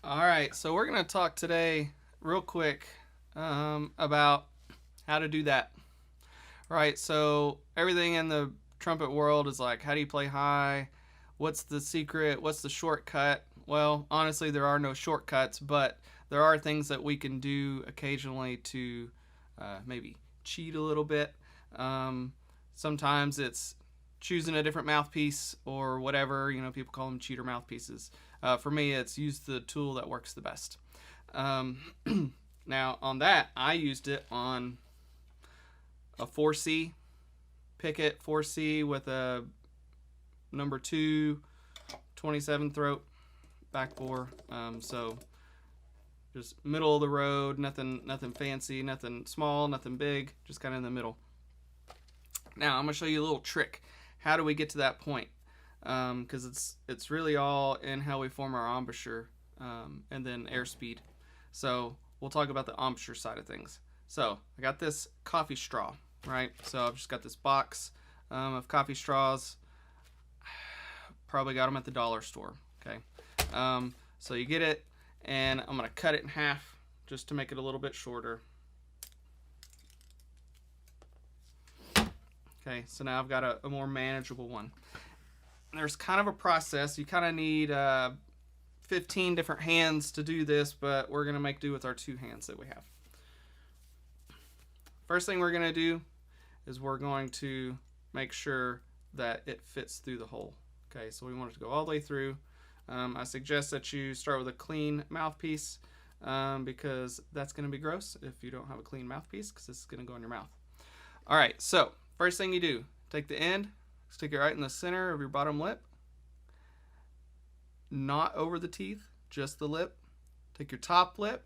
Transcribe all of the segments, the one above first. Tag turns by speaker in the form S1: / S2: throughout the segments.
S1: All right, so we're going to talk today, real quick, about how to do that. Right, so everything in the trumpet world is like, how do you play high? What's the secret? What's the shortcut? Well, honestly, there are no shortcuts, but there are things that we can do occasionally to maybe cheat a little bit. Um, Sometimes it's choosing a different mouthpiece or whatever. People call them cheater mouthpieces. For me, it's use the tool that works the best. Um, Now, on that, I used it on a 4C Pickett 4C with a number 2 27 throat back bore. So just middle of the road, nothing fancy, nothing small, nothing big, just kind of in the middle. Now I'm gonna show you a little trick. How do we get to that point? Because it's really all in how we form our embouchure, and then airspeed. So we'll talk about the embouchure side of things. So I got this coffee straw, right? So I've just got this box of coffee straws. Probably got them at the dollar store. Okay. So you get it, and I'm gonna cut it in half just to make it a little bit shorter. Okay, so now I've got a more manageable one. There's kind of a process. You kind of need 15 different hands to do this, but we're gonna make do with our 2 hands that we have. First thing we're gonna do is we're going to make sure that it fits through the hole. Okay, so we want it to go all the way through. I suggest that you start with a clean mouthpiece, because that's going to be gross if you don't have a clean mouthpiece, because this is going to go in your mouth. All right, so first thing you do, take the end, stick it right in the center of your bottom lip, not over the teeth, just the lip. Take your top lip.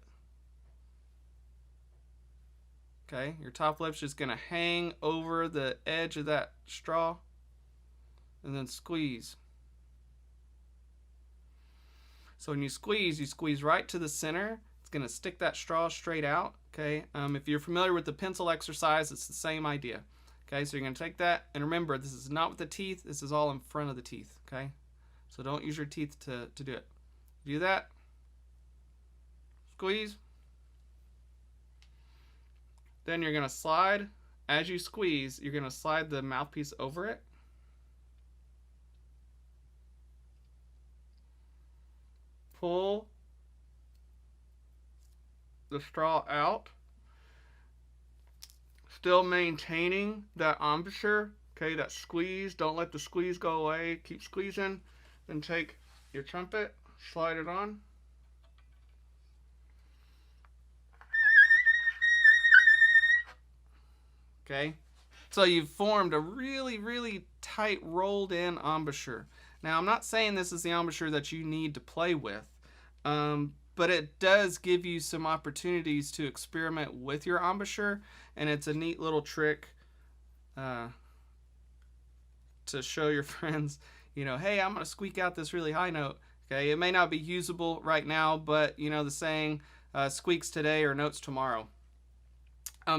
S1: Okay, your top lip's just going to hang over the edge of that straw, and then squeeze. So when you squeeze right to the center. It's going to stick that straw straight out. Okay. If you're familiar with the pencil exercise, it's the same idea. Okay. So you're going to take that, and remember, this is not with the teeth. This is all in front of the teeth. Okay. So don't use your teeth to do it. Do that. Squeeze. Then you're going to slide. As you squeeze, you're going to slide the mouthpiece over it. Pull the straw out, still maintaining that embouchure. Okay, that squeeze. Don't let the squeeze go away. Keep squeezing. Then take your trumpet, slide it on. Okay, so you've formed a really, really tight rolled in embouchure. Now, I'm not saying this is the embouchure that you need to play with, but it does give you some opportunities to experiment with your embouchure, and it's a neat little trick to show your friends, hey, I'm going to squeak out this really high note. Okay, it may not be usable right now, but the saying, squeaks today or notes tomorrow.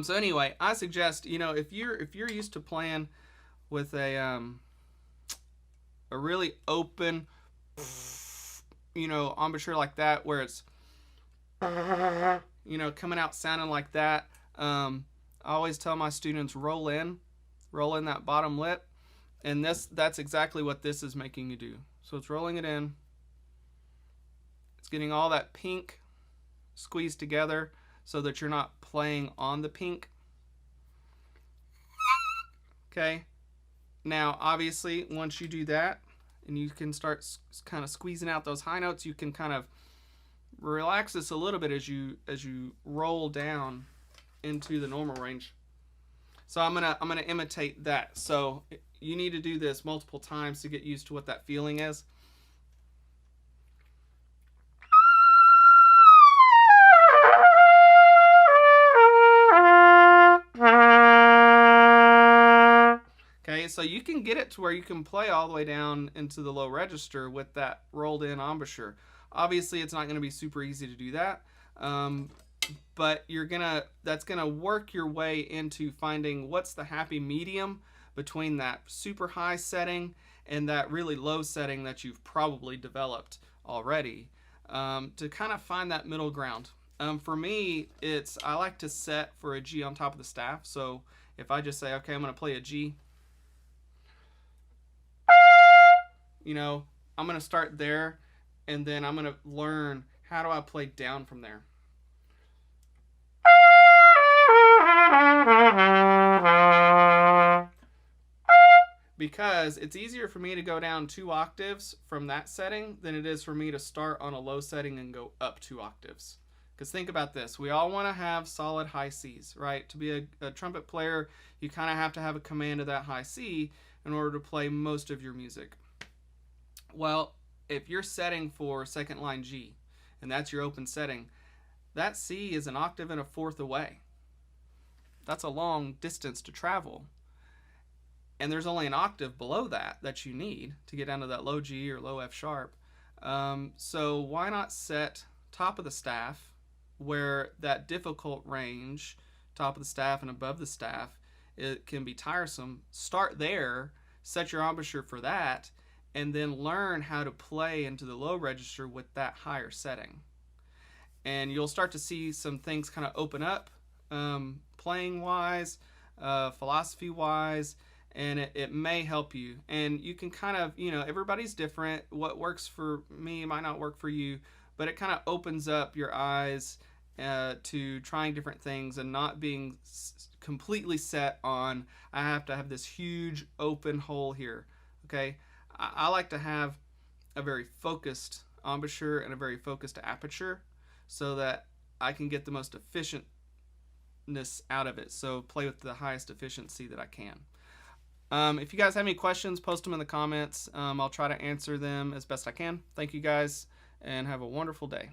S1: So anyway, I suggest, if you're used to playing with a really open, embouchure like that, where it's, coming out sounding like that, I always tell my students, roll in that bottom lip, and that's exactly what this is making you do. So it's rolling it in. It's getting all that pink squeezed together so that you're not playing on the pink. Okay. Now, obviously, once you do that, and you can start kind of squeezing out those high notes, you can kind of relax this a little bit as you roll down into the normal range. So I'm gonna imitate that. So you need to do this multiple times to get used to what that feeling is. Okay, so you can get it to where you can play all the way down into the low register with that rolled in embouchure. Obviously, it's not going to be super easy to do that, but that's gonna work your way into finding what's the happy medium between that super high setting and that really low setting that you've probably developed already. to kind of find that middle ground. For me, I like to set for a G on top of the staff. So if I just say, okay, I'm going to play a G, I'm going to start there, and then I'm going to learn how do I play down from there. Because it's easier for me to go down 2 octaves from that setting than it is for me to start on a low setting and go up 2 octaves. Because think about this, we all want to have solid high Cs, right? To be a trumpet player, you kind of have to have a command of that high C in order to play most of your music. Well, if you're setting for second line G, and that's your open setting, that C is an octave and a fourth away. That's a long distance to travel. And there's only an octave below that you need to get down to that low G or low F sharp. So why not set top of the staff, where that difficult range, top of the staff and above the staff, it can be tiresome. Start there, set your embouchure for that, and then learn how to play into the low register with that higher setting. And you'll start to see some things kind of open up, playing wise, philosophy wise, and it may help you. And you can kind of, everybody's different. What works for me might not work for you, but it kind of opens up your eyes to trying different things and not being completely set on, I have to have this huge open hole here. Okay, I like to have a very focused embouchure and a very focused aperture so that I can get the most efficientness out of it. So play with the highest efficiency that I can. If you guys have any questions, post them in the comments. I'll try to answer them as best I can. Thank you guys, and have a wonderful day.